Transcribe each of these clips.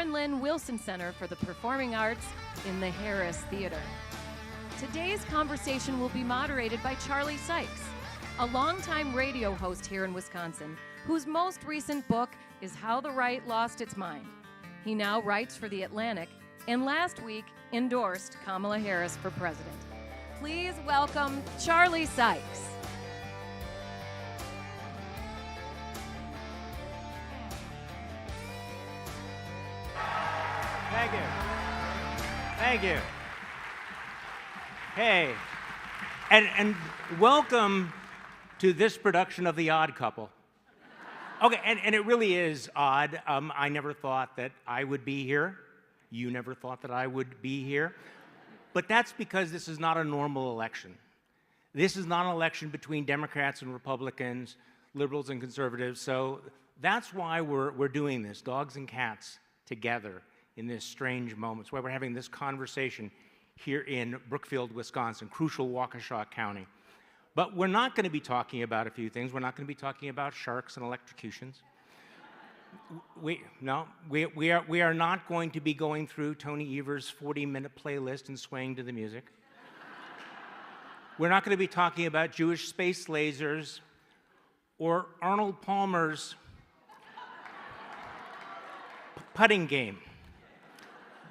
Karen Lynn Wilson Center for the Performing Arts in the Harris Theater. Today's conversation will be moderated by Charlie Sykes, a longtime radio host here in Wisconsin, whose most recent book is How the Right Lost Its Mind. He now writes for The Atlantic and last week endorsed Kamala Harris for president. Please welcome Charlie Sykes. Thank you. Thank you. Hey, and welcome to this production of The Odd Couple. Okay, and it really is odd. I never thought that I would be here. You never thought that I would be here. But that's because this is not a normal election. This is not an election between Democrats and Republicans, liberals and conservatives. So that's why we're doing this, dogs and cats together in this strange moment. That's why we're having this conversation here in Brookfield, Wisconsin, crucial Waukesha County. But we're not going to be talking about a few things. We're not going to be talking about sharks and electrocutions. We are not going to be going through Tony Evers' 40-minute playlist and swaying to the music. We're not going to be talking about Jewish space lasers or Arnold Palmer's putting game.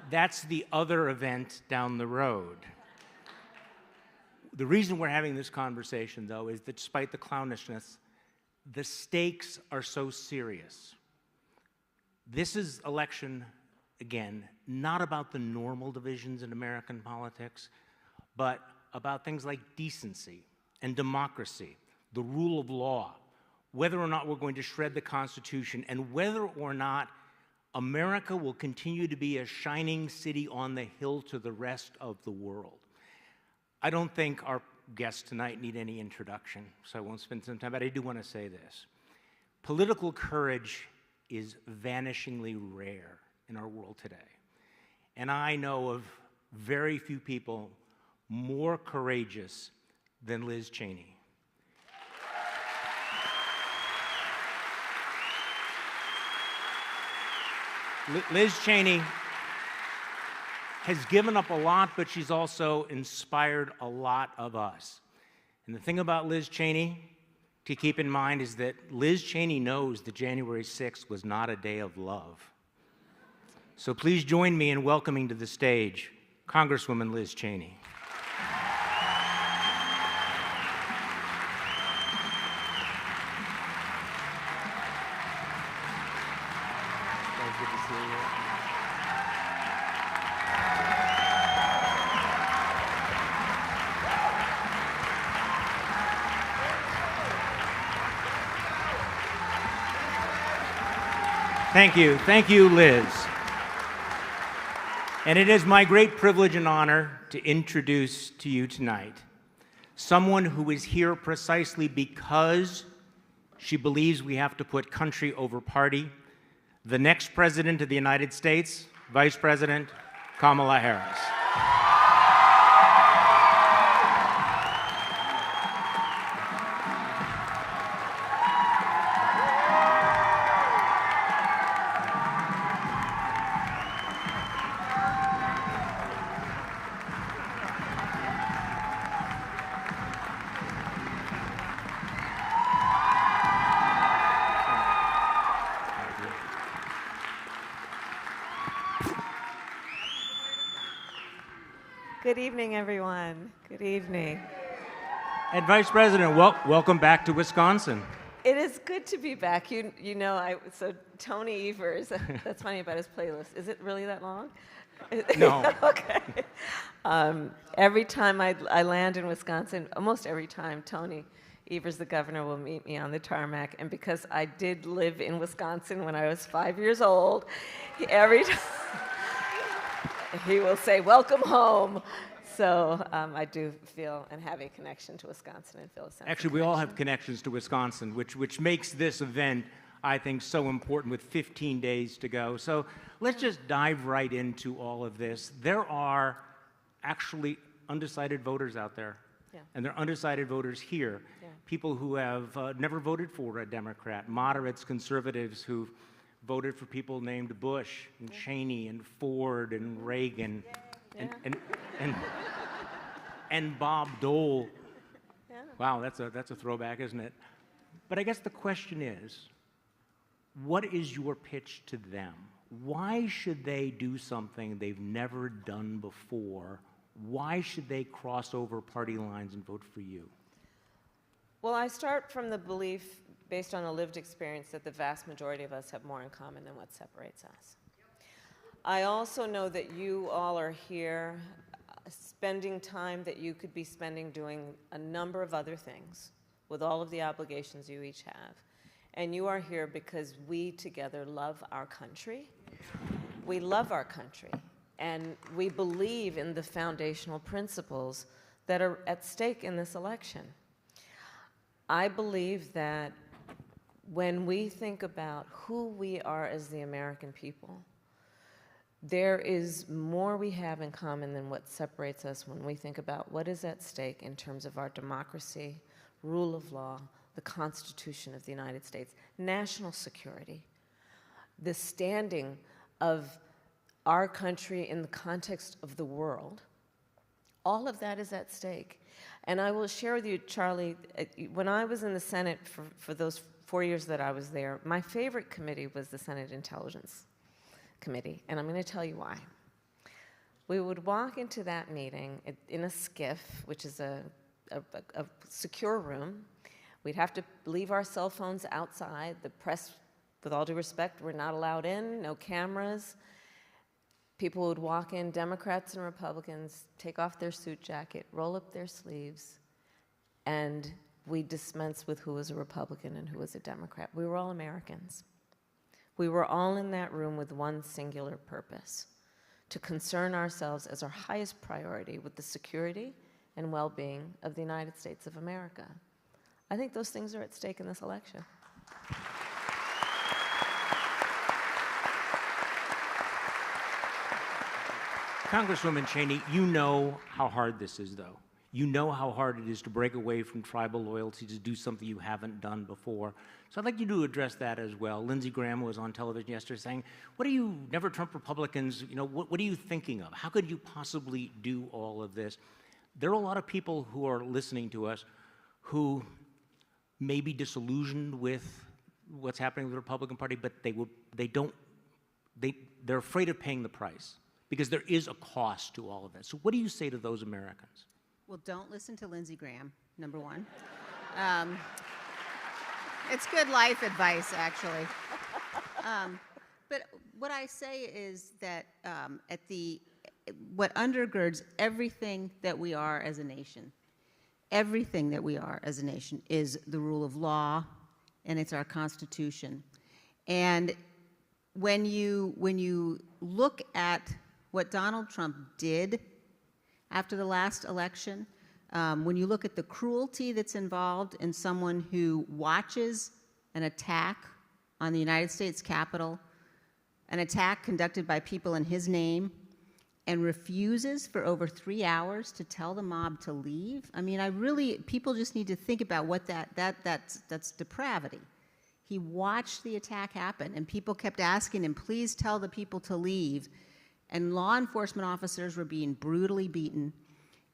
That's the other event down the road. The reason we're having this conversation, though, is that despite the clownishness, the stakes are so serious. This is election, again, not about the normal divisions in American politics, but about things like decency and democracy, the rule of law, whether or not we're going to shred the Constitution, and whether or not America will continue to be a shining city on the hill to the rest of the world. I don't think our guests tonight need any introduction, so I won't spend some time, but I do want to say this. Political courage is vanishingly rare in our world today. And I know of very few people more courageous than Liz Cheney. Liz Cheney has given up a lot, but she's also inspired a lot of us. And the thing about Liz Cheney to keep in mind is that Liz Cheney knows that January 6th was not a day of love. So please join me in welcoming to the stage Congresswoman Liz Cheney. Good to see you. Thank you, Liz. And it is my great privilege and honor to introduce to you tonight someone who is here precisely because she believes we have to put country over party, the next President of the United States, Vice President Kamala Harris. Good evening, everyone. Good evening. And Vice President, welcome back to Wisconsin. It is good to be back. You know, so Tony Evers, that's funny about his playlist. Is it really that long? No. Okay. Every time I land in Wisconsin, almost every time, Tony Evers, the governor, will meet me on the tarmac. And because I did live in Wisconsin when I was 5 years old, every time he will say, "Welcome home." So I do feel and have a connection to Wisconsin and feel a sense Actually, of we all connection. have connections to Wisconsin, which makes this event, I think, so important with 15 days to go. So let's just dive right into all of this. There are actually undecided voters out there. Yeah. And there are undecided voters here. Yeah. People who have never voted for a Democrat, moderates, conservatives who've voted for people named Bush and Cheney and Ford and Reagan and Bob Dole. Yeah. Wow, that's a throwback, isn't it? But I guess the question is, what is your pitch to them? Why should they do something they've never done before? Why should they cross over party lines and vote for you? Well, I start from the belief, based on a lived experience, that the vast majority of us have more in common than what separates us. I also know that you all are here spending time that you could be spending doing a number of other things with all of the obligations you each have. And you are here because we together love our country. We love our country. And we believe in the foundational principles that are at stake in this election. I believe that when we think about who we are as the American people, there is more we have in common than what separates us when we think about what is at stake in terms of our democracy, rule of law, the Constitution of the United States, national security, the standing of our country in the context of the world. All of that is at stake. And I will share with you, Charlie, when I was in the Senate for those 4 years that I was there, my favorite committee was the Senate Intelligence Committee, and I'm going to tell you why. We would walk into that meeting in a SCIF, which is a secure room. We'd have to leave our cell phones outside. The press, with all due respect, were not allowed in, no cameras. People would walk in, Democrats and Republicans, take off their suit jacket, roll up their sleeves, and we'd dispense with who was a Republican and who was a Democrat. We were all Americans. We were all in that room with one singular purpose: to concern ourselves as our highest priority with the security and well-being of the United States of America. I think those things are at stake in this election. Congresswoman Cheney, you know how hard this is, though. You know how hard it is to break away from tribal loyalty, to do something you haven't done before. So I'd like you to address that as well. Lindsey Graham was on television yesterday saying, what are you, never Trump Republicans, what are you thinking of? How could you possibly do all of this? There are a lot of people who are listening to us who may be disillusioned with what's happening with the Republican Party, but they're afraid of paying the price because there is a cost to all of that. So what do you say to those Americans? Well, don't listen to Lindsey Graham, number one. It's good life advice, actually. But what I say is that what undergirds everything that we are as a nation, everything that we are as a nation, is the rule of law, and it's our Constitution. And when you look at what Donald Trump did after the last election, when you look at the cruelty that's involved in someone who watches an attack on the United States Capitol, an attack conducted by people in his name, and refuses for over 3 hours to tell the mob to leave, I mean, people just need to think about what that's depravity. He watched the attack happen, and people kept asking him, please tell the people to leave. And law enforcement officers were being brutally beaten,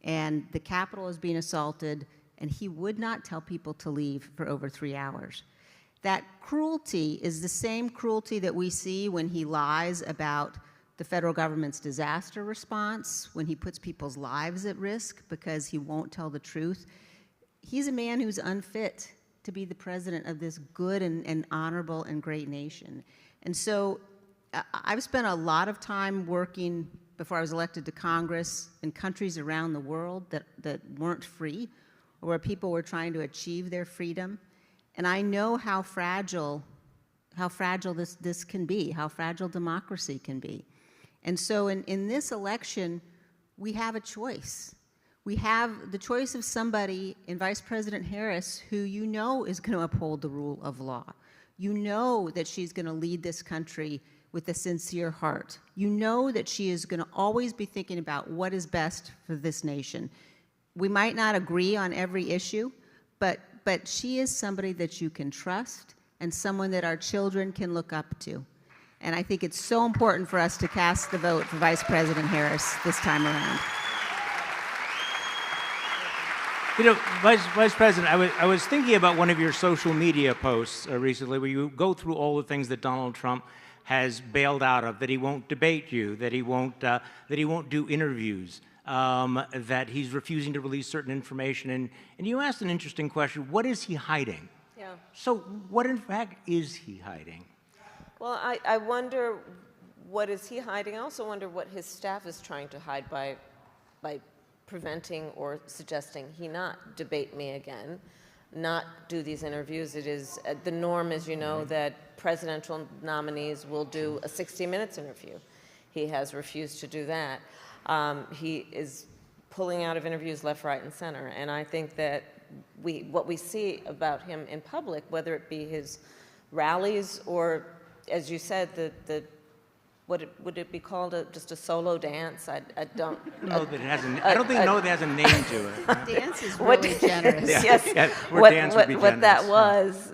and the Capitol was being assaulted, and he would not tell people to leave for over 3 hours. That cruelty is the same cruelty that we see when he lies about the federal government's disaster response, when he puts people's lives at risk because he won't tell the truth. He's a man who's unfit to be the president of this good and honorable and great nation. And so I've spent a lot of time working before I was elected to Congress in countries around the world that weren't free, or where people were trying to achieve their freedom. And I know how fragile this can be, how fragile democracy can be. And so in this election, we have a choice. We have the choice of somebody in Vice President Harris who you know is going to uphold the rule of law. You know that she's going to lead this country with a sincere heart. You know that she is going to always be thinking about what is best for this nation. We might not agree on every issue, but she is somebody that you can trust and someone that our children can look up to. And I think it's so important for us to cast the vote for Vice President Harris this time around. You know, Vice President, I was thinking about one of your social media posts recently where you go through all the things that Donald Trump has bailed out of, that he won't debate you, that he won't do interviews, that he's refusing to release certain information. And you asked an interesting question, what is he hiding? Yeah. So what in fact is he hiding? Well, I wonder what is he hiding. I also wonder what his staff is trying to hide by preventing or suggesting he not debate me again, not do these interviews. It is the norm, as you know, that presidential nominees will do a 60 Minutes interview. He has refused to do that. He is pulling out of interviews left, right, and center. And I think that what we see about him in public, whether it be his rallies or, as you said, would it be called just a solo dance? I don't know that it has I don't think that has a name to it. Dance is really generous. Yes, what that was.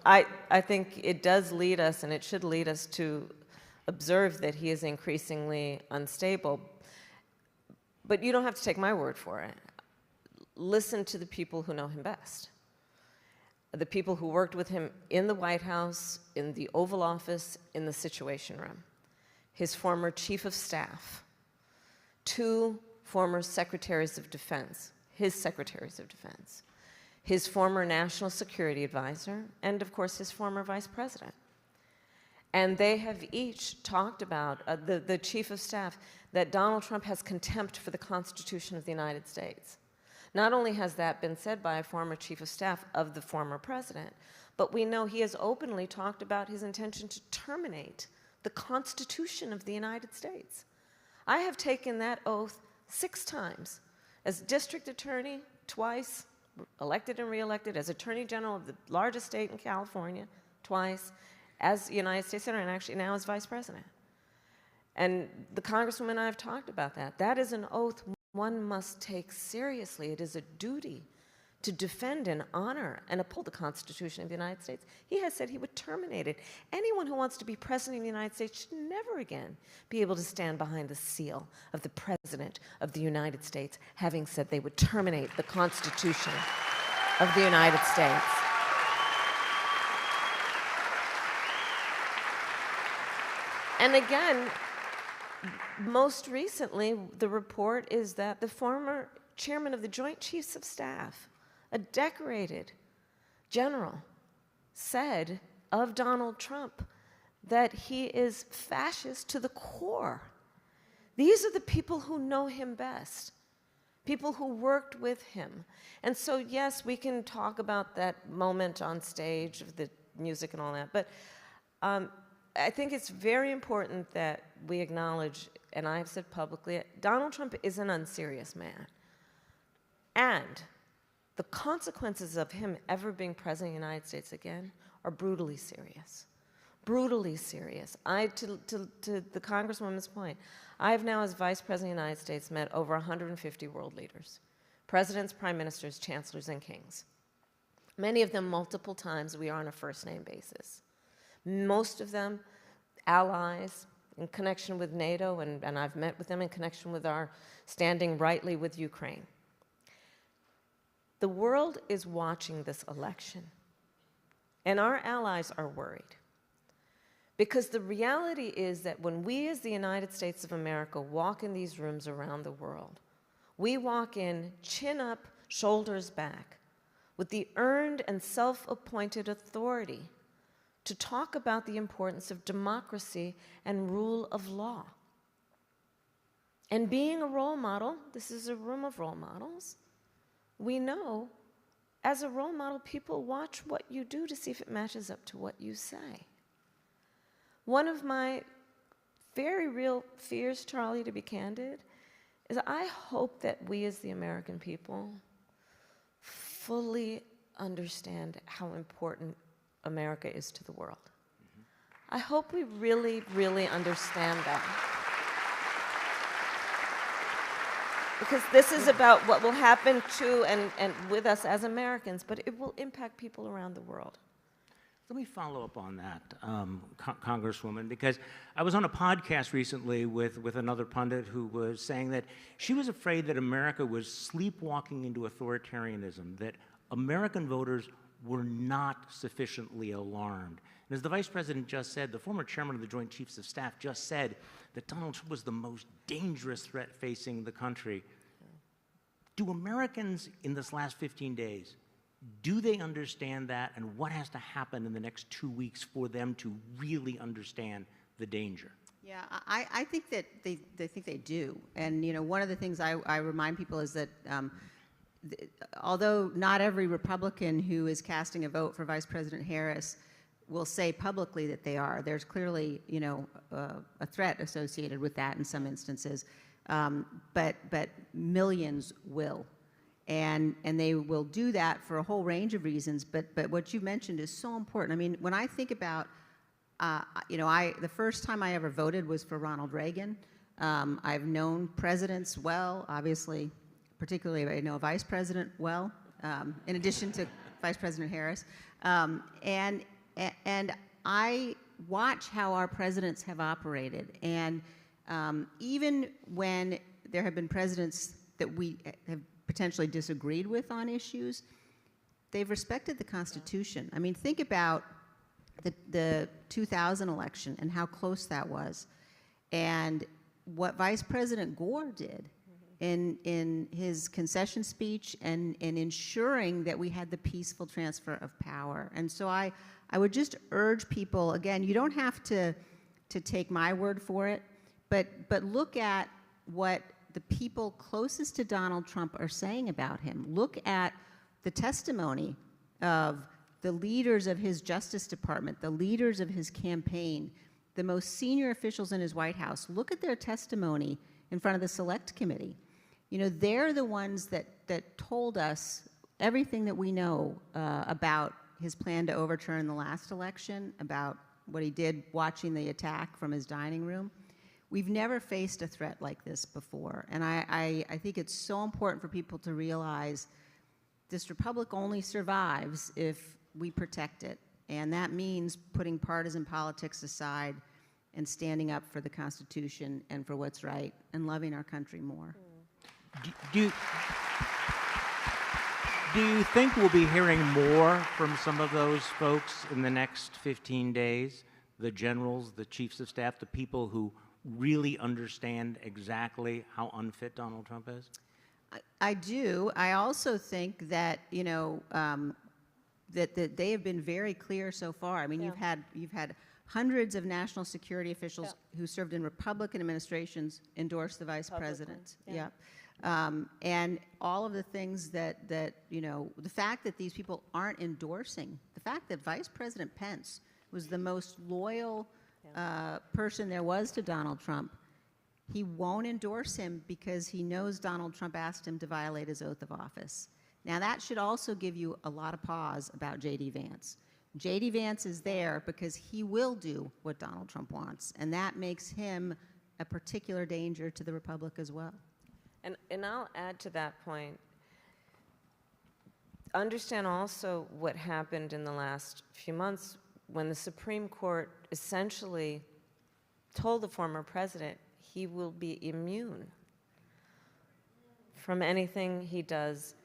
I think it does lead us, and it should lead us to observe that he is increasingly unstable. But you don't have to take my word for it. Listen to the people who know him best. The people who worked with him in the White House, in the Oval Office, in the Situation Room. His former chief of staff, 2 former secretaries of defense, his secretaries of defense, his former national security advisor, and of course his former vice president. And they have each talked about, the chief of staff, that Donald Trump has contempt for the Constitution of the United States. Not only has that been said by a former chief of staff of the former president, but we know he has openly talked about his intention to terminate the Constitution of the United States. I have taken that oath 6 times as district attorney, twice, elected and reelected, as attorney general of the largest state in California, twice, as United States Senator, and actually now as vice president. And the Congresswoman and I have talked about that. That is an oath one must take seriously. It is a duty to defend and honor and uphold the Constitution of the United States. He has said he would terminate it. Anyone who wants to be president of the United States should never again be able to stand behind the seal of the President of the United States, having said they would terminate the Constitution of the United States. And again, most recently, the report is that the former chairman of the Joint Chiefs of Staff, a decorated general, said of Donald Trump that he is fascist to the core. These are the people who know him best, people who worked with him. And so, yes, we can talk about that moment on stage of the music and all that, but I think it's very important that we acknowledge, and I've said publicly, Donald Trump is an unserious man. And the consequences of him ever being president of the United States again are brutally serious. Brutally serious. To the Congresswoman's point, I have now, as Vice President of the United States, met over 150 world leaders, presidents, prime ministers, chancellors, and kings. Many of them multiple times we are on a first-name basis. Most of them allies in connection with NATO, and I've met with them in connection with our standing rightly with Ukraine. The world is watching this election, and our allies are worried. Because the reality is that when we as the United States of America walk in these rooms around the world, we walk in chin up, shoulders back, with the earned and self-appointed authority to talk about the importance of democracy and rule of law. And being a role model, this is a room of role models, we know as a role model, people watch what you do to see if it matches up to what you say. One of my very real fears, Charlie, to be candid, is I hope that we as the American people fully understand how important America is to the world. I hope we really, really understand that. Because this is about what will happen to and with us as Americans, but it will impact people around the world. Let me follow up on that, Congresswoman, because I was on a podcast recently with another pundit who was saying that she was afraid that America was sleepwalking into authoritarianism, that American voters were not sufficiently alarmed. And as the Vice President just said, the former chairman of the Joint Chiefs of Staff just said that Donald Trump was the most dangerous threat facing the country. Do Americans in this last 15 days, do they understand that, and what has to happen in the next 2 weeks for them to really understand the danger? Yeah, I think that they think they do. And, you know, one of the things I remind people is that although not every Republican who is casting a vote for Vice President Harris will say publicly that they are, there's clearly, you know, a threat associated with that in some instances. But millions will. And they will do that for a whole range of reasons, but what you mentioned is so important. I mean, when I think about, you know, the first time I ever voted was for Ronald Reagan. I've known presidents well, obviously, particularly I know a vice president well, in addition to Vice President Harris. And I watch how our presidents have operated. And even when there have been presidents that we have potentially disagreed with on issues, they've respected the Constitution. I mean, think about the 2000 election and how close that was, and what Vice President Gore did in his concession speech and in ensuring that we had the peaceful transfer of power. And so I would just urge people, again, you don't have to take my word for it, but look at what the people closest to Donald Trump are saying about him. Look at the testimony of the leaders of his Justice Department, the leaders of his campaign, the most senior officials in his White House. Look at their testimony in front of the Select Committee. You know, they're the ones that told us everything that we know about his plan to overturn the last election, about what he did watching the attack from his dining room. We've never faced a threat like this before, and I think it's so important for people to realize this republic only survives if we protect it, and that means putting partisan politics aside and standing up for the Constitution and for what's right and loving our country more. Do you think we'll be hearing more from some of those folks in the next 15 days, the generals, the chiefs of staff, the people who really understand exactly how unfit Donald Trump is? I do. I also think that, you know, that they have been very clear so far. I mean, Yeah. you've had hundreds of national security officials who served in Republican administrations endorse the vice president. Yeah. And all of the things that, you know, the fact that these people aren't endorsing, the fact that Vice President Pence was the most loyal person there was to Donald Trump, he won't endorse him because he knows Donald Trump asked him to violate his oath of office. Now, that should also give you a lot of pause about J.D. Vance. J.D. Vance is there because he will do what Donald Trump wants, and that makes him a particular danger to the Republic as well. And I'll add to that point. Understand also what happened in the last few months when the Supreme Court essentially told the former president he will be immune from anything he does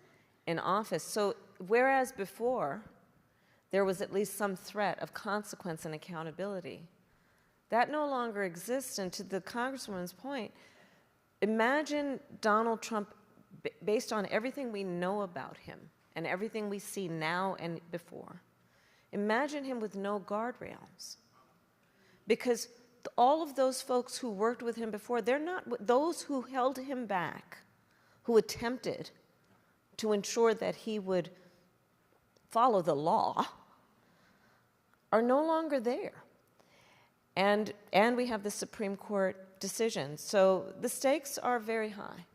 in office. So whereas before there was at least some threat of consequence and accountability, that no longer exists. And to the Congresswoman's point, imagine Donald Trump, based on everything we know about him and everything we see now and before, imagine him with no guardrails. Because all of those folks who worked with him before, they're not those who held him back, who attempted to ensure that he would follow the law, are no longer there. And we have the Supreme Court decision. So the stakes are very high.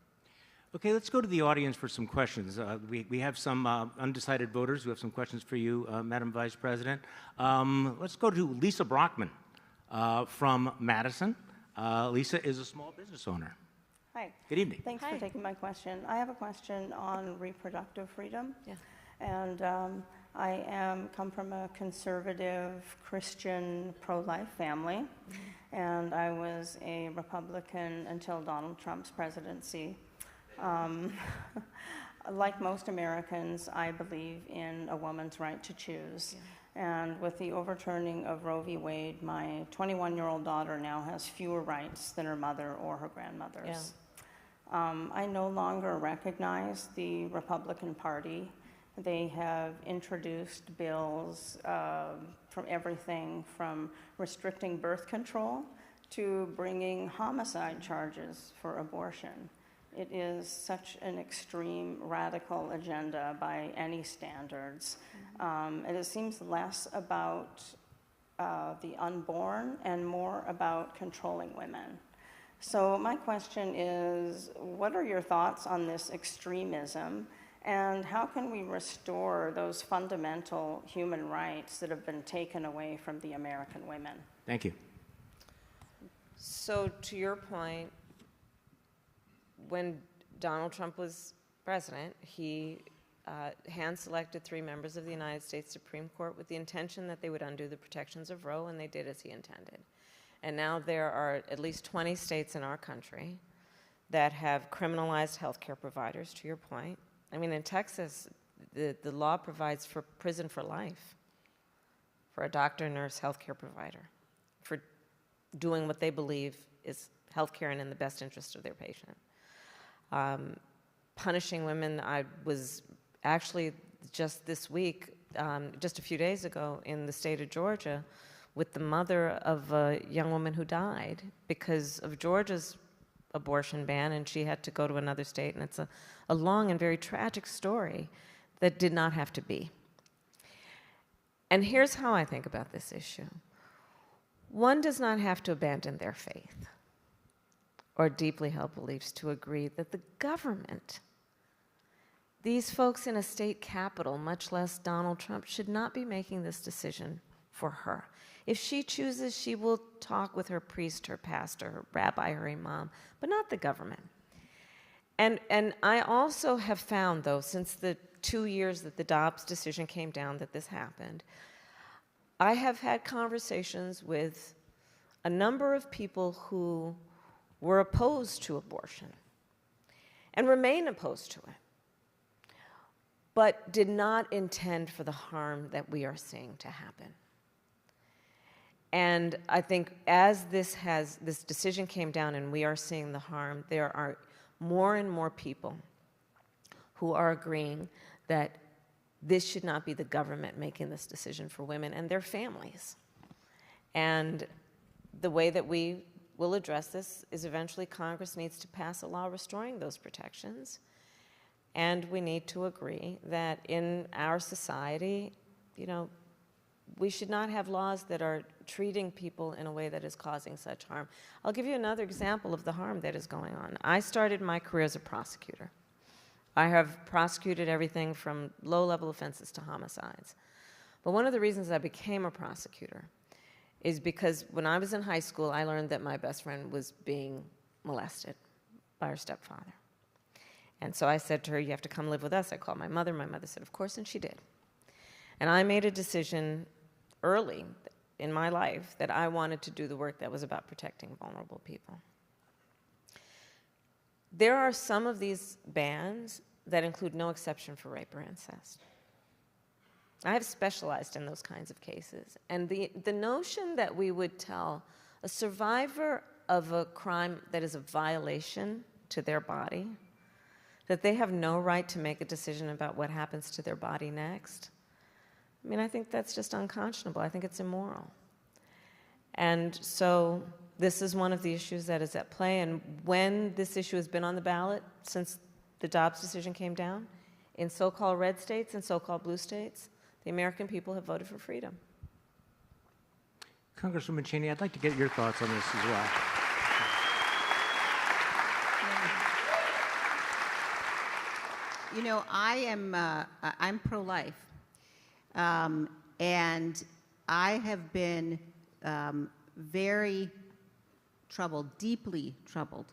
Okay, let's go to the audience for some questions. We have some undecided voters who have some questions for you, Madam Vice President. Let's go to Lisa Brockman from Madison. Lisa is a small business owner. Hi. Good evening. Thanks for taking my question. I have a question on reproductive freedom. Yeah. And I come from a conservative Christian pro-life family, and I was a Republican until Donald Trump's presidency. Like most Americans, I believe in a woman's right to choose. And with the overturning of Roe v. Wade, my 21-year-old daughter now has fewer rights than her mother or her grandmother's. I no longer recognize the Republican Party. They have introduced bills from everything from restricting birth control to bringing homicide charges for abortion. It is such an extreme, radical agenda by any standards. And it seems less about the unborn and more about controlling women. So my question is, what are your thoughts on this extremism, and how can we restore those fundamental human rights that have been taken away from the American women? Thank you. So to your point, when Donald Trump was president, he hand-selected 3 members of the United States Supreme Court with the intention that they would undo the protections of Roe, and they did as he intended. And now there are at least 20 states in our country that have criminalized healthcare providers, to your point. I mean, in Texas, the law provides for prison for life for a doctor, nurse, healthcare provider for doing what they believe is healthcare and in the best interest of their patient. Punishing women, I was actually just this week, just a few days ago, in the state of Georgia with the mother of a young woman who died because of Georgia's abortion ban, and she had to go to another state, and it's a long and very tragic story that did not have to be. And here's how I think about this issue. One does not have to abandon their faith or deeply held beliefs to agree that the government, these folks in a state capital, much less Donald Trump, should not be making this decision for her. If she chooses, she will talk with her priest, her pastor, her rabbi, her imam, but not the government. And I also have found, though, since the 2 years that the Dobbs decision came down that this happened, I have had conversations with a number of people who were opposed to abortion and remain opposed to it, but did not intend for the harm that we are seeing to happen. And I think as this decision came down and we are seeing the harm, there are more and more people who are agreeing that this should not be the government making this decision for women and their families. And the way that we will address this is eventually Congress needs to pass a law restoring those protections. And we need to agree that in our society, we should not have laws that are treating people in a way that is causing such harm. I'll give you another example of the harm that is going on. I started my career as a prosecutor. I have prosecuted everything from low-level offenses to homicides. But one of the reasons I became a prosecutor is because when I was in high school, I learned that my best friend was being molested by her stepfather. And so I said to her, you have to come live with us. I called my mother. My mother said, of course, and she did. And I made a decision early in my life that I wanted to do the work that was about protecting vulnerable people. There are some of these bans that include no exception for rape or incest. I have specialized in those kinds of cases. And the notion that we would tell a survivor of a crime that is a violation to their body, that they have no right to make a decision about what happens to their body next, I think that's just unconscionable. I think it's immoral. And so this is one of the issues that is at play. And when this issue has been on the ballot since the Dobbs decision came down, in so-called red states and so-called blue states, the American people have voted for freedom. Congresswoman Cheney, I'd like to get your thoughts on this as well. I'm pro-life. And I have been very troubled, deeply troubled,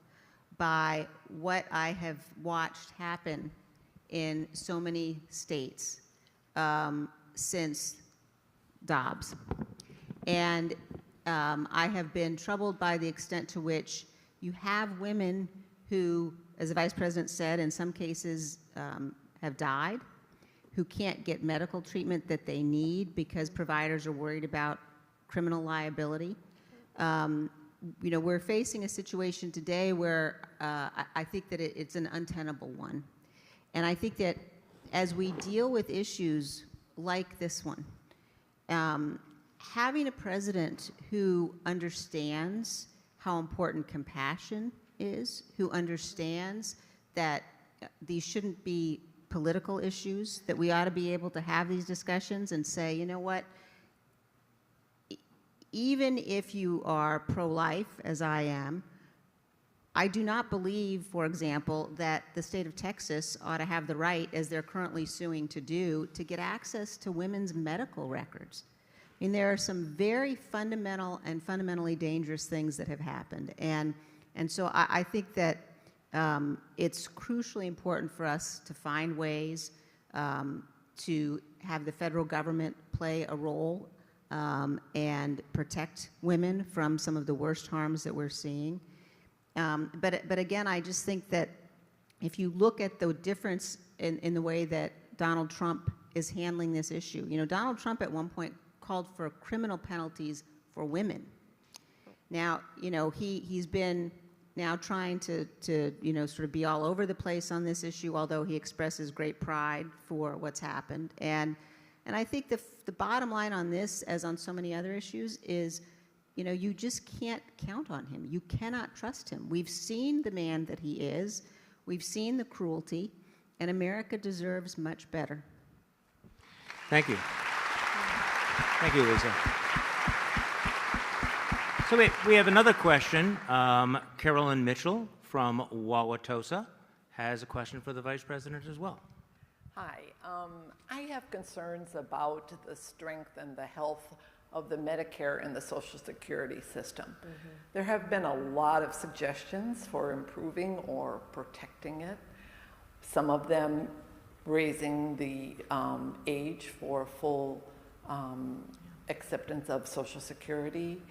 by what I have watched happen in so many states since Dobbs. And I have been troubled by the extent to which you have women who, as the Vice President said, in some cases have died, who can't get medical treatment that they need because providers are worried about criminal liability. We're facing a situation today where I think that it's an untenable one. And I think that as we deal with issues like this one, having a president who understands how important compassion is, who understands that these shouldn't be political issues, that we ought to be able to have these discussions and say, you know what, even if you are pro-life, as I am, I do not believe, for example, that the state of Texas ought to have the right, as they're currently suing to do, to get access to women's medical records. I mean, there are some very fundamental and fundamentally dangerous things that have happened. And so I think that it's crucially important for us to find ways to have the federal government play a role and protect women from some of the worst harms that we're seeing. But again, I just think that if you look at the difference in the way that Donald Trump is handling this issue, Donald Trump at one point called for criminal penalties for women. Now, he's been now trying to sort of be all over the place on this issue, although he expresses great pride for what's happened. And I think the bottom line on this, as on so many other issues, is, you just can't count on him. You cannot trust him. We've seen the man that he is. We've seen the cruelty, and America deserves much better. Thank you. Thank you, Lisa. So we have another question. Carolyn Mitchell from Waukesha has a question for the Vice President as well. Hi. I have concerns about the strength and the health of the Medicare and the Social Security system. Mm-hmm. There have been a lot of suggestions for improving or protecting it. Some of them raising the age for full acceptance of Social Security.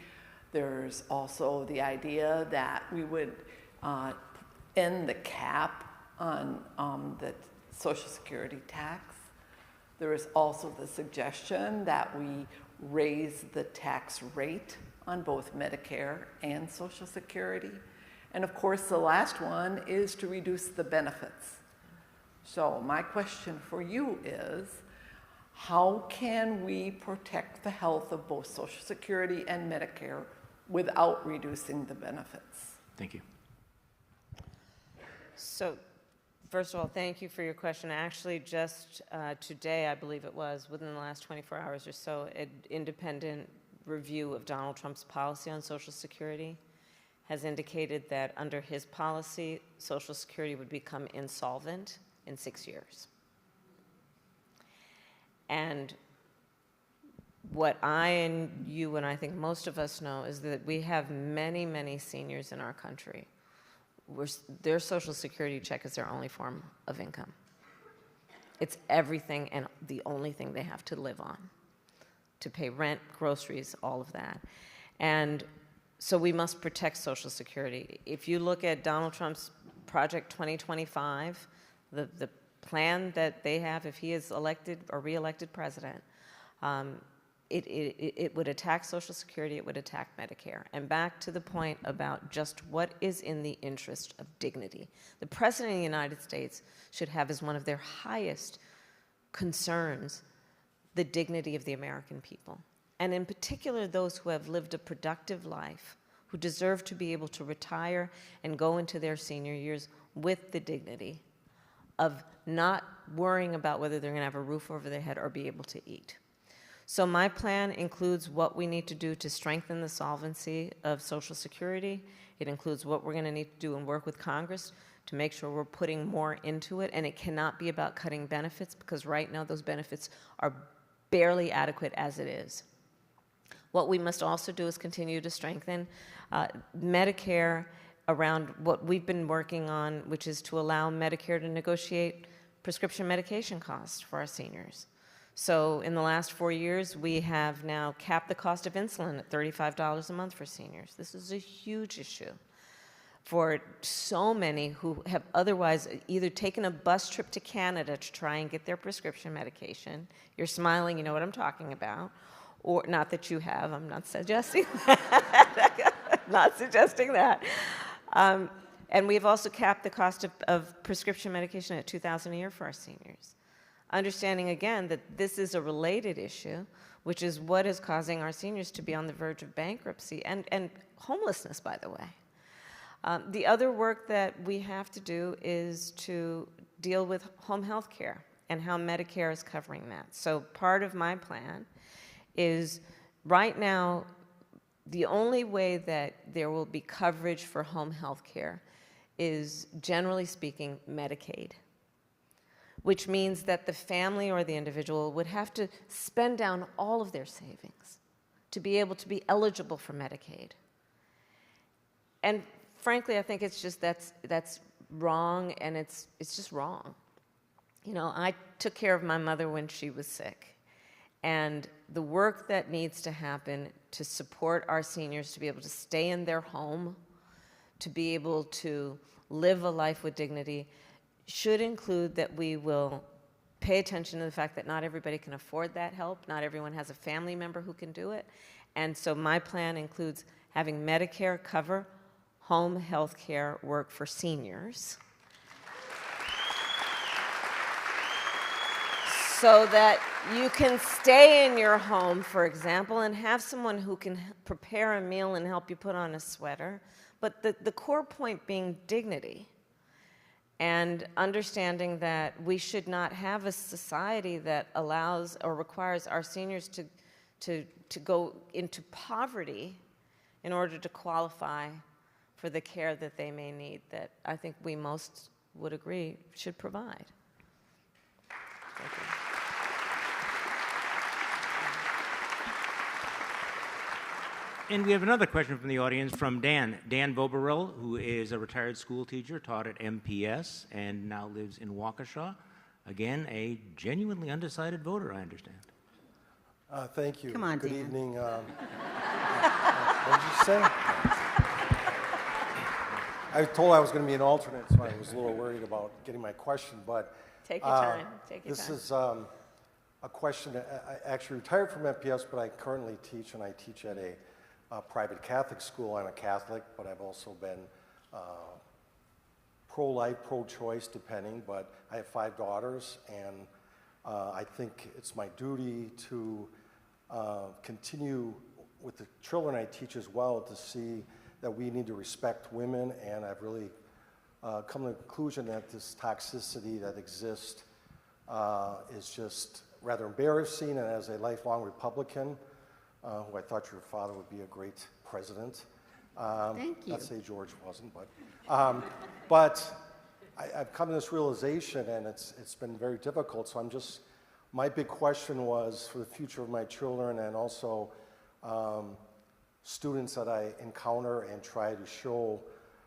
There's also the idea that we would end the cap on the Social Security tax. There is also the suggestion that we raise the tax rate on both Medicare and Social Security. And of course, the last one is to reduce the benefits. So my question for you is, how can we protect the health of both Social Security and Medicare without reducing the benefits? Thank you. So, first of all, thank you for your question. Actually, just today, I believe it was, within the last 24 hours or so, an independent review of Donald Trump's policy on Social Security has indicated that under his policy, Social Security would become insolvent in 6 years. And what I and you and I think most of us know is that we have many, many seniors in our country where their Social Security check is their only form of income. It's everything and the only thing they have to live on, to pay rent, groceries, all of that. And so we must protect Social Security. If you look at Donald Trump's Project 2025, the plan that they have if he is elected or re-elected president, it would attack Social Security, it would attack Medicare. And back to the point about just what is in the interest of dignity. The President of the United States should have as one of their highest concerns the dignity of the American people. And in particular, those who have lived a productive life, who deserve to be able to retire and go into their senior years with the dignity of not worrying about whether they're going to have a roof over their head or be able to eat. So my plan includes what we need to do to strengthen the solvency of Social Security. It includes what we're going to need to do and work with Congress to make sure we're putting more into it. And it cannot be about cutting benefits, because right now those benefits are barely adequate as it is. What we must also do is continue to strengthen Medicare around what we've been working on, which is to allow Medicare to negotiate prescription medication costs for our seniors. So in the last 4 years, we have now capped the cost of insulin at $35 a month for seniors. This is a huge issue for so many who have otherwise either taken a bus trip to Canada to try and get their prescription medication. You're smiling, you know what I'm talking about. Or, not that you have, I'm not suggesting that. Not suggesting that. And we've also capped the cost of prescription medication at $2,000 a year for our seniors. Understanding again that this is a related issue, which is what is causing our seniors to be on the verge of bankruptcy and homelessness, by the way. The other work that we have to do is to deal with home health care and how Medicare is covering that. So part of my plan is right now, the only way that there will be coverage for home health care is, generally speaking, Medicaid, which means that the family or the individual would have to spend down all of their savings to be able to be eligible for Medicaid. And frankly, I think it's just that's wrong, and it's just wrong. You know, I took care of my mother when she was sick, and the work that needs to happen to support our seniors to be able to stay in their home, to be able to live a life with dignity, should include that we will pay attention to the fact that not everybody can afford that help. Not everyone has a family member who can do it. And so my plan includes having Medicare cover home health care work for seniors, so that you can stay in your home, for example, and have someone who can prepare a meal and help you put on a sweater. But the core point being dignity, and understanding that we should not have a society that allows or requires our seniors to go into poverty in order to qualify for the care that they may need, that I think we most would agree should provide. Thank you. And we have another question from the audience from Dan. Dan Voberil, who is a retired school teacher, taught at MPS, and now lives in Waukesha. Again, a genuinely undecided voter, I understand. Thank you. Come on, Good Dan. evening. What did you say? I was told I was going to be an alternate, so I was a little worried about getting my question. But Take your time. Take your this time. is a question. I actually retired from MPS, but I currently teach, and I teach at a private Catholic school. I'm a Catholic, but I've also been pro-life, pro-choice, depending. But I have 5 daughters, and I think it's my duty to continue with the children I teach as well, to see that we need to respect women. And I've really come to the conclusion that this toxicity that exists is just rather embarrassing. And as a lifelong Republican, who I thought your father would be a great president. Thank you. Not to say George wasn't, but I've come to this realization, and it's been very difficult. So my big question was for the future of my children, and also students that I encounter, and try to show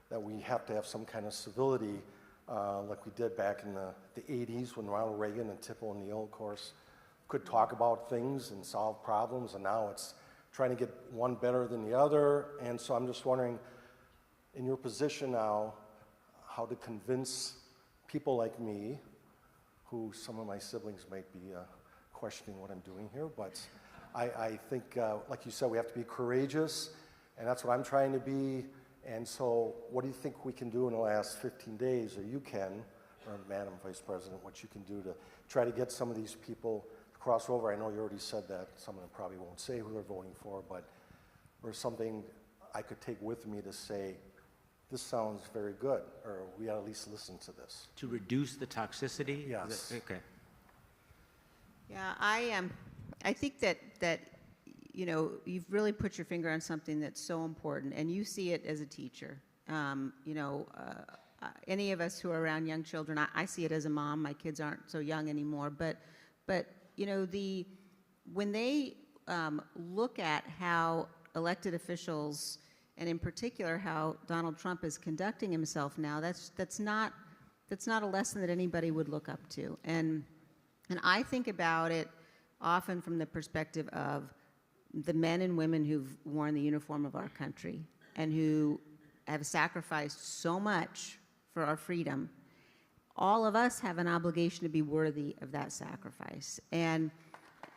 that we have to have some kind of civility, like we did back in the 80s when Ronald Reagan and Tip O'Neill, of course, could talk about things and solve problems, and now it's trying to get one better than the other. And so I'm just wondering, in your position now, how to convince people like me, who some of my siblings might be questioning what I'm doing here, but I think, like you said, we have to be courageous, and that's what I'm trying to be. And so what do you think we can do in the last 15 days, or you can, or Madam Vice President, what you can do to try to get some of these people cross over? I know you already said that. Some of them probably won't say who they're voting for, but or something I could take with me to say, this sounds very good, or we ought to at least listen to this. To reduce the toxicity? Yes. Okay. Yeah, I think that you know, you've really put your finger on something that's so important, and you see it as a teacher. You know, any of us who are around young children, I see it as a mom. My kids aren't so young anymore, but you know, when they look at how elected officials, and in particular how Donald Trump is conducting himself now, that's not a lesson that anybody would look up to. And I think about it often from the perspective of the men and women who've worn the uniform of our country and who have sacrificed so much for our freedom. All of us have an obligation to be worthy of that sacrifice. And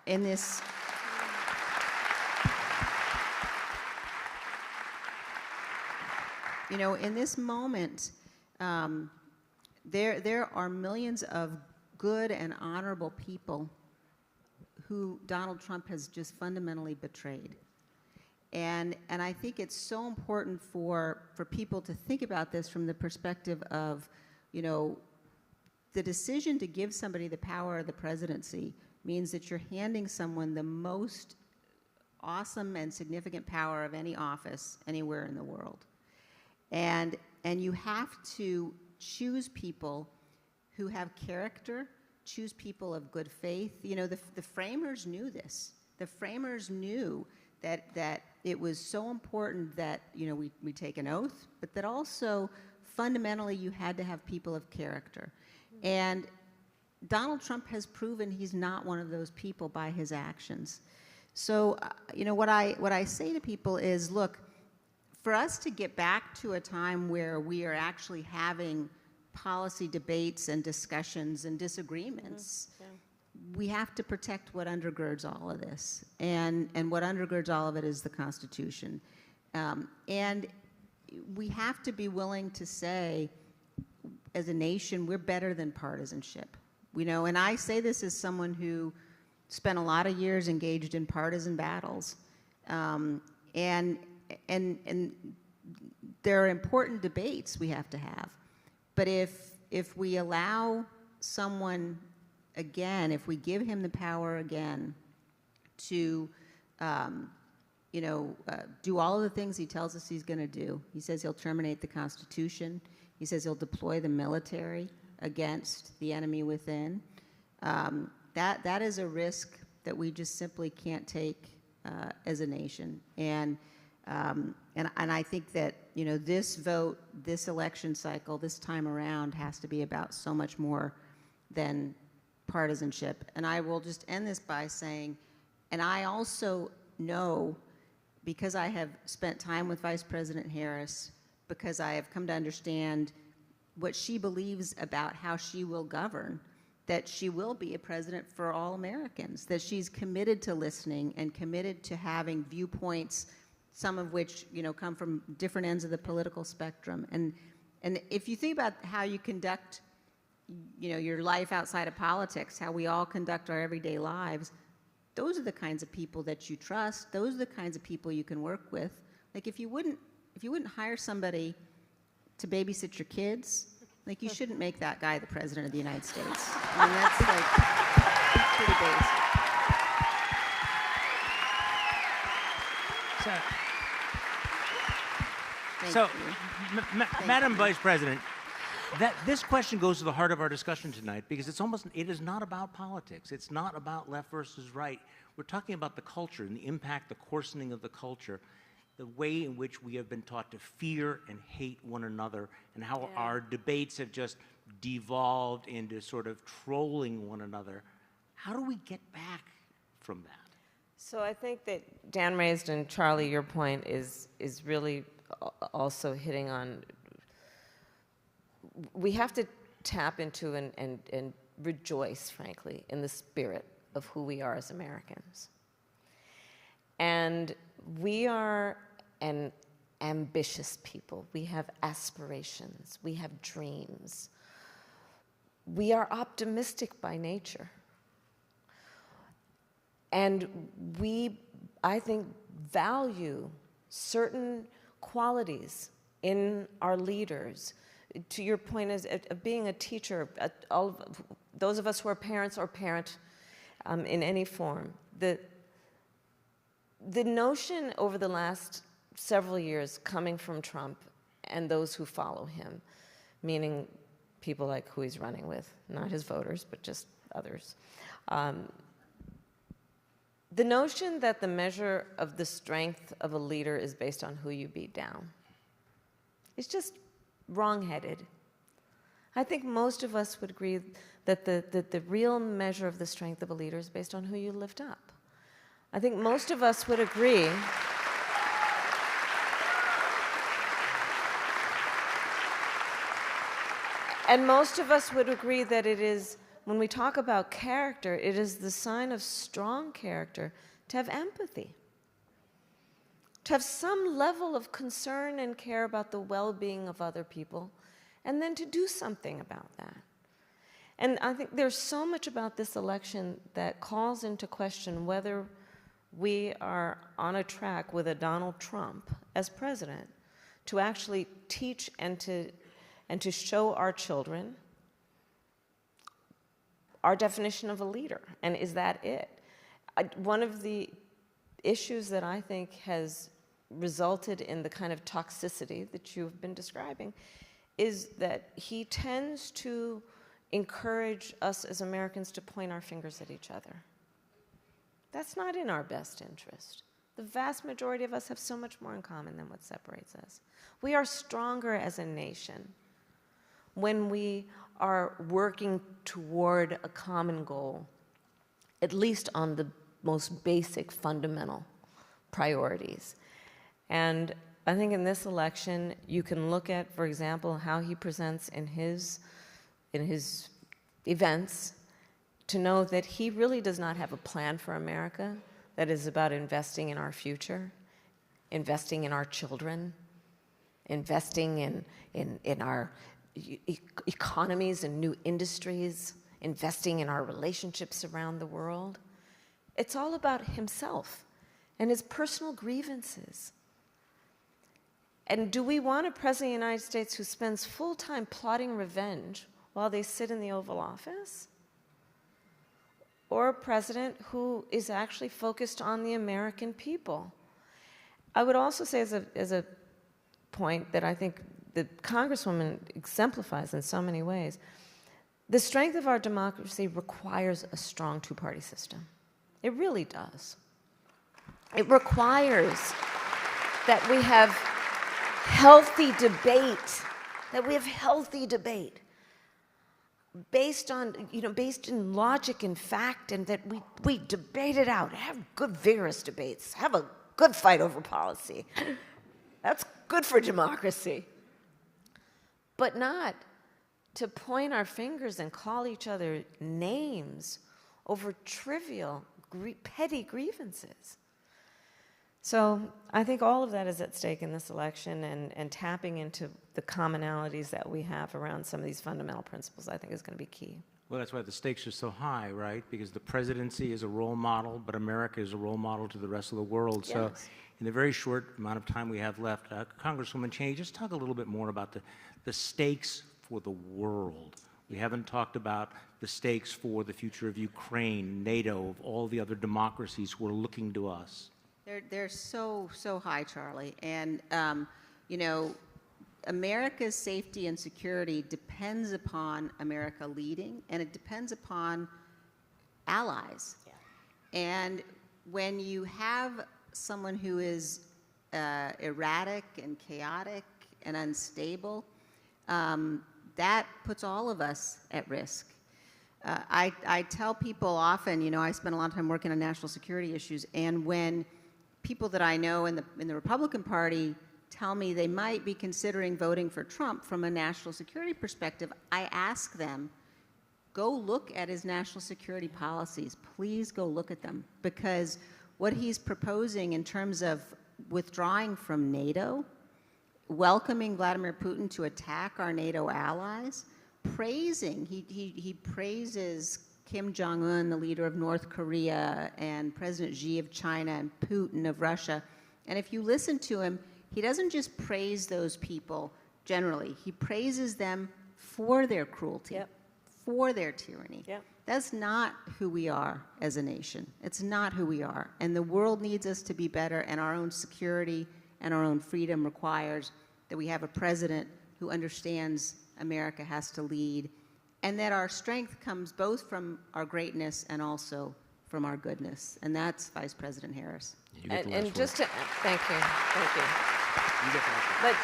in this, in this moment, there are millions of good and honorable people who Donald Trump has just fundamentally betrayed. And I think it's so important for people to think about this from the perspective of, the decision to give somebody the power of the presidency means that you're handing someone the most awesome and significant power of any office anywhere in the world. And you have to choose people who have character, choose people of good faith. The framers knew this. The framers knew that it was so important that, we take an oath, but that also fundamentally you had to have people of character. And Donald Trump has proven he's not one of those people by his actions. So, what I say to people is, look, for us to get back to a time where we are actually having policy debates and discussions and disagreements, we have to protect what undergirds all of this. And what undergirds all of it is the Constitution. And we have to be willing to say, as a nation, we're better than partisanship. And I say this as someone who spent a lot of years engaged in partisan battles. And there are important debates we have to have. But if we allow someone, again, if we give him the power again to do all of the things he tells us he's going to do. He says he'll terminate the Constitution. He says he'll deploy the military against the enemy within. That is a risk that we just simply can't take as a nation. And I think that this vote, this election cycle, this time around has to be about so much more than partisanship. And I will just end this by saying, and I also know, because I have spent time with Vice President Harris, because I have come to understand what she believes about how she will govern, that she will be a president for all Americans, that she's committed to listening and committed to having viewpoints, some of which come from different ends of the political spectrum. And if you think about how you conduct your life outside of politics, how we all conduct our everyday lives, those are the kinds of people that you trust. Those are the kinds of people you can work with. Like if you wouldn't hire somebody to babysit your kids, like you shouldn't make that guy the president of the United States. I mean, that's like pretty basic. Madam Vice President, this question goes to the heart of our discussion tonight because it is not about politics. It's not about left versus right. We're talking about the culture and the impact, the coarsening of the culture, the way in which we have been taught to fear and hate one another, and how our debates have just devolved into sort of trolling one another. How do we get back from that? So I think that Dan raised, and Charlie, your point is really also hitting on. We have to tap into and rejoice, frankly, in the spirit of who we are as Americans. And we are an ambitious people. We have aspirations. We have dreams. We are optimistic by nature. And we, I think, value certain qualities in our leaders. To your point of being a teacher, those of us who are parents or parent in any form, the notion over the last several years coming from Trump and those who follow him, meaning people like who he's running with, not his voters, but just others, the notion that the measure of the strength of a leader is based on who you beat down is just wrong-headed. I think most of us would agree that the real measure of the strength of a leader is based on who you lift up. I think most of us would agree. And most of us would agree that it is, when we talk about character, it is the sign of strong character to have empathy, to have some level of concern and care about the well-being of other people, and then to do something about that. And I think there's so much about this election that calls into question whether we are on a track with a Donald Trump as president to actually teach and to show our children our definition of a leader. And is that it? One of the issues that I think has resulted in the kind of toxicity that you've been describing is that he tends to encourage us as Americans to point our fingers at each other. That's not in our best interest. The vast majority of us have so much more in common than what separates us. We are stronger as a nation when we are working toward a common goal, at least on the most basic fundamental priorities. And I think in this election, you can look at, for example, how he presents in his events to know that he really does not have a plan for America that is about investing in our future, investing in our children, investing in our economies and new industries, investing in our relationships around the world. It's all about himself and his personal grievances. And do we want a president of the United States who spends full time plotting revenge while they sit in the Oval Office? Or a president who is actually focused on the American people? I would also say as a point that I think the Congresswoman exemplifies in so many ways, the strength of our democracy requires a strong two-party system. It really does. It requires that we have healthy debate, based in logic and fact, and that we debate it out, have good, vigorous debates, have a good fight over policy. That's good for democracy. But not to point our fingers and call each other names over trivial, petty grievances. So I think all of that is at stake in this election, and tapping into the commonalities that we have around some of these fundamental principles, I think, is going to be key. Well, that's why the stakes are so high, right? Because the presidency is a role model, but America is a role model to the rest of the world. Yes. So in the very short amount of time we have left, Congresswoman Cheney, just talk a little bit more about the stakes for the world. We haven't talked about the stakes for the future of Ukraine, NATO, of all the other democracies who are looking to us. They're so high, Charlie. And, America's safety and security depends upon America leading, and it depends upon allies. Yeah. And when you have someone who is erratic and chaotic and unstable, that puts all of us at risk. I tell people often, I spend a lot of time working on national security issues, and when people that I know in the Republican Party tell me they might be considering voting for Trump from a national security perspective, I ask them, go look at his national security policies. Please go look at them, because what he's proposing in terms of withdrawing from NATO, welcoming Vladimir Putin to attack our NATO allies, he praises Kim Jong-un, the leader of North Korea, and President Xi of China, and Putin of Russia. And if you listen to him, he doesn't just praise those people generally. He praises them for their cruelty, yep, for their tyranny. Yep. That's not who we are as a nation. It's not who we are. And the world needs us to be better, and our own security and our own freedom requires that we have a president who understands America has to lead, and that our strength comes both from our greatness and also from our goodness. And that's Vice President Harris. And just to, thank you. You get the last word.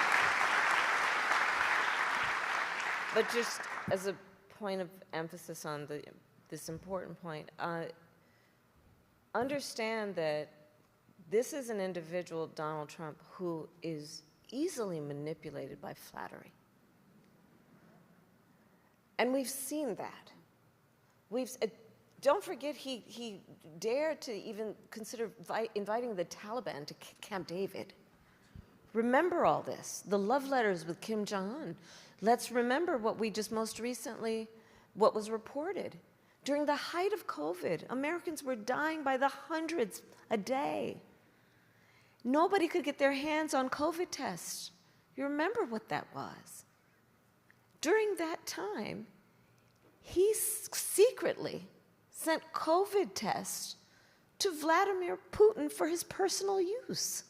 But just as a point of emphasis on this important point, understand that this is an individual, Donald Trump, who is easily manipulated by flattery. And we've seen that. Don't forget he dared to even consider inviting the Taliban to Camp David. Remember all this, the love letters with Kim Jong-un. Let's remember what we just most recently, what was reported. During the height of COVID, Americans were dying by the hundreds a day. Nobody could get their hands on COVID tests. You remember what that was. During that time, he secretly sent COVID tests to Vladimir Putin for his personal use.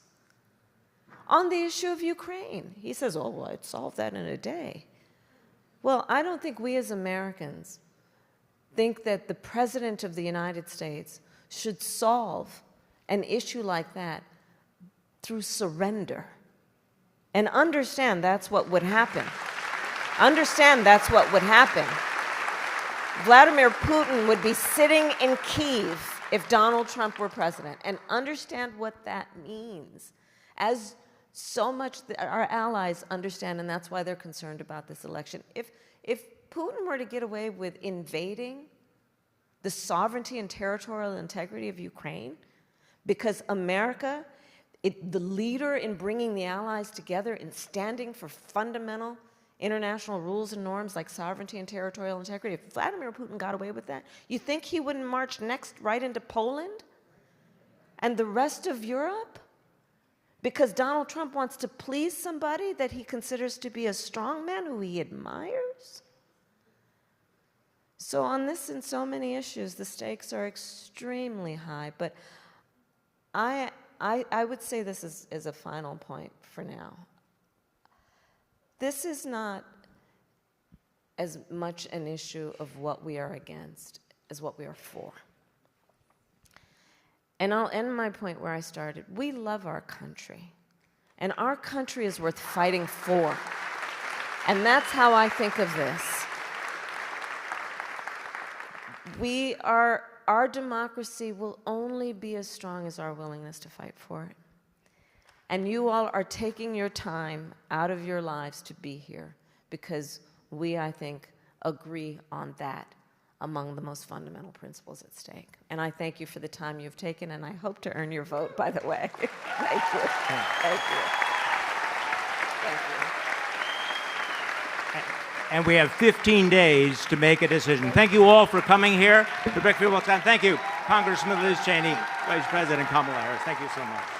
On the issue of Ukraine, he says, oh, well, I'd solve that in a day. Well, I don't think we as Americans think that the President of the United States should solve an issue like that through surrender. And understand that's what would happen. Understand that's what would happen. Vladimir Putin would be sitting in Kyiv if Donald Trump were president. And understand what that means. As so much our allies understand, and that's why they're concerned about this election. If Putin were to get away with invading the sovereignty and territorial integrity of Ukraine, because America, the leader in bringing the allies together and standing for fundamental international rules and norms like sovereignty and territorial integrity, if Vladimir Putin got away with that, you think he wouldn't march next right into Poland and the rest of Europe? Because Donald Trump wants to please somebody that he considers to be a strong man who he admires? So on this and so many issues, the stakes are extremely high. But I would say this as a final point for now. This is not as much an issue of what we are against as what we are for. And I'll end my point where I started. We love our country. And our country is worth fighting for. And that's how I think of this. Our democracy will only be as strong as our willingness to fight for it. And you all are taking your time out of your lives to be here because we, I think, agree on that among the most fundamental principles at stake. And I thank you for the time you've taken, and I hope to earn your vote, by the way. Thank you. Thank you. Thank you. And we have 15 days to make a decision. Thank you all for coming here to Brickfield, Wisconsin. Thank you, Congresswoman Liz Cheney, Vice President Kamala Harris. Thank you so much.